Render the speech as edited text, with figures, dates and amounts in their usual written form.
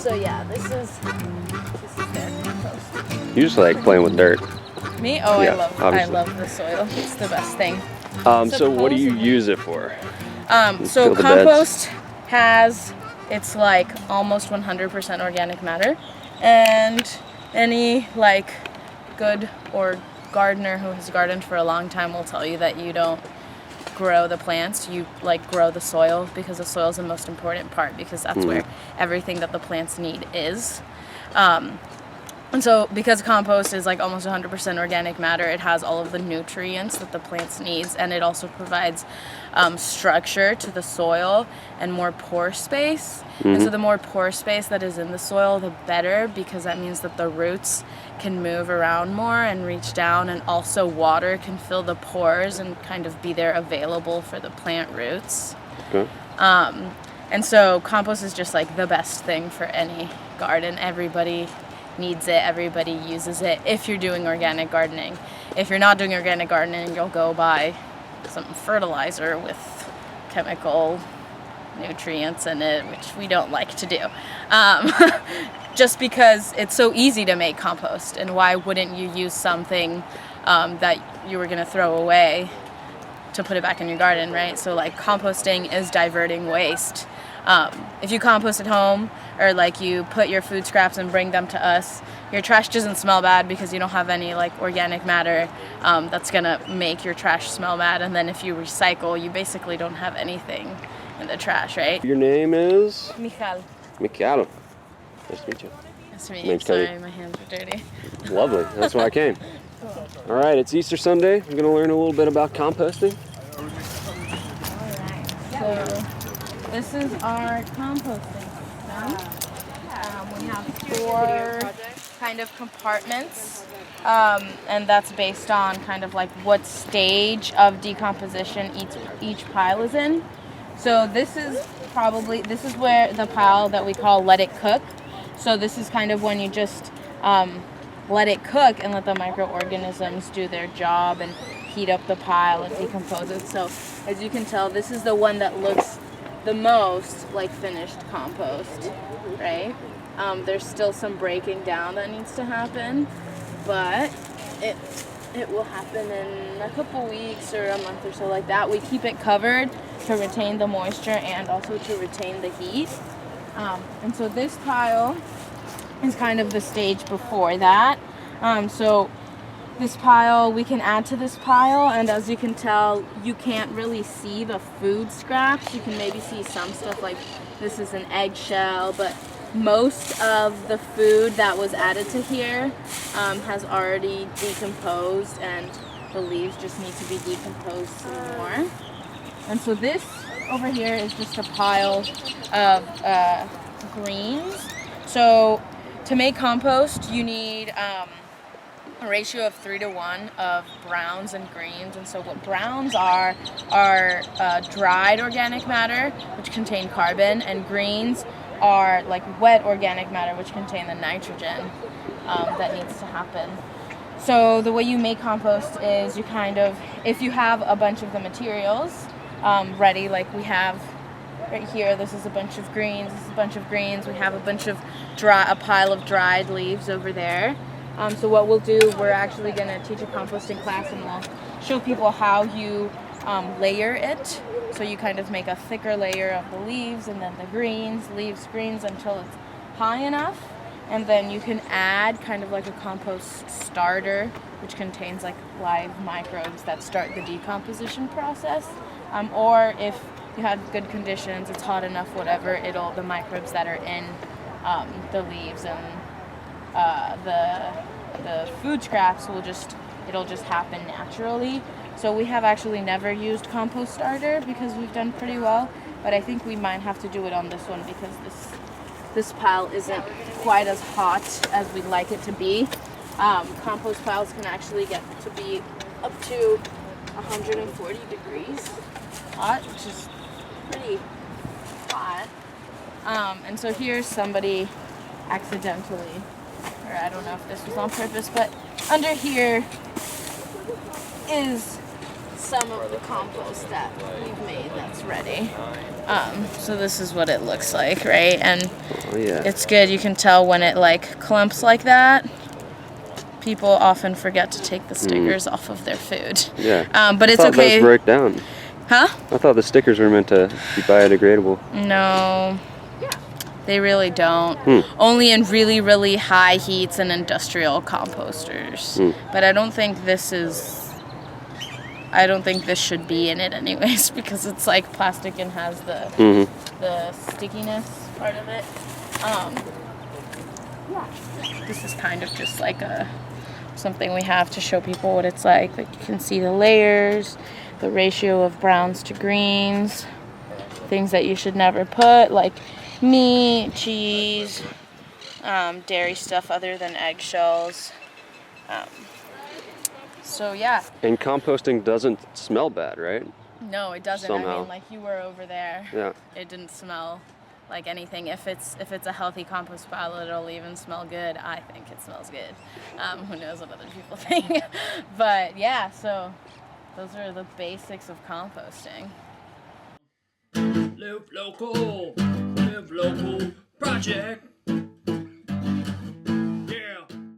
So yeah, this is their compost. You just like playing with dirt. Me? Oh, Yeah, I love the soil. It's the best thing. So what do you use it for? So compost it's like almost 100% organic matter, and any like good or gardener who has gardened for a long time will tell you that you don't grow the plants, you like grow the soil, because the soil is the most important part, because that's where everything that the plants need is. And so because compost is like almost 100% organic matter, it has all of the nutrients that the plants needs, and it also provides structure to the soil and more pore space. And so the more pore space that is in the soil, the better, because that means that the roots can move around more and reach down, and also water can fill the pores and kind of be there available for the plant roots. Okay. And so compost is just like the best thing for any garden. Everybody needs it, everybody uses it if you're doing organic gardening. If you're not doing organic gardening, you'll go buy some fertilizer with chemical nutrients in it, which we don't like to do. Just because it's so easy to make compost, and why wouldn't you use something that you were gonna throw away to put it back in your garden, right? So like composting is diverting waste. If you compost at home, or like you put your food scraps and bring them to us, your trash doesn't smell bad because you don't have any like organic matter that's gonna make your trash smell bad. And then if you recycle, you basically don't have anything in the trash, right? Your name is? Mikael. Mikael. Nice to meet you. Nice to meet you. Sorry, my hands are dirty. Lovely. That's why I came. Cool. All right, it's Easter Sunday. We're gonna learn a little bit about composting. All right. So this is our composting system. We have 4 kind of compartments, and that's based on kind of like what stage of decomposition each pile is in. So this is where the pile that we call let it cook. So this is kind of when you just let it cook and let the microorganisms do their job and heat up the pile and decompose it. So as you can tell, this is the one that looks the most like finished compost, right? There's still some breaking down that needs to happen, but it will happen in a couple weeks or a month or so, like that. We keep it covered to retain the moisture and also to retain the heat. And so this pile is kind of the stage before that. So this pile, we can add to this pile, and as you can tell, you can't really see the food scraps. You can maybe see some stuff, like this is an eggshell, but most of the food that was added to here has already decomposed, and the leaves just need to be decomposed some more. And so this over here is just a pile of greens. So to make compost, you need a ratio of 3 to 1 of browns and greens. And so what browns are dried organic matter, which contain carbon, and greens are like wet organic matter, which contain the nitrogen that needs to happen. So the way you make compost is you kind of, if you have a bunch of the materials ready, like we have right here, this is a bunch of greens, this is a bunch of greens, we have a bunch of a pile of dried leaves over there. So what we'll do, we're actually going to teach a composting class, and we'll show people how you layer it. So you kind of make a thicker layer of the leaves, and then the greens, leaves, greens, until it's high enough. And then you can add kind of like a compost starter, which contains like live microbes that start the decomposition process. Or if you have good conditions, it's hot enough, whatever, the microbes that are in the leaves and the food scraps it'll just happen naturally. So we have actually never used compost starter because we've done pretty well, but I think we might have to do it on this one because this pile isn't quite as hot as we'd like it to be. Compost piles can actually get to be up to 140 degrees hot, which is pretty hot. And so here's somebody accidentally, or I don't know if this was on purpose, but under here is some of the compost that we've made that's ready. So this is what it looks like, right? And Oh, yeah. it's good. You can tell when it like clumps like that. People often forget to take the stickers off of their food. Yeah. But it's I thought okay. those break down. Huh? I thought the stickers were meant to be biodegradable. No. They really don't. Only in really, really high heats and industrial composters. But I don't think this should be in it anyways because it's like plastic and has the stickiness part of it. This is kind of just like something we have to show people what it's like. Like you can see the layers, the ratio of browns to greens, things that you should never put, like meat, cheese, dairy stuff other than eggshells. So yeah. And composting doesn't smell bad, right? No, it doesn't. Somehow. I mean, like you were over there. Yeah. It didn't smell like anything. If it's a healthy compost pile, it'll even smell good. I think it smells good. Who knows what other people think? But yeah, so those are the basics of composting. Live local project.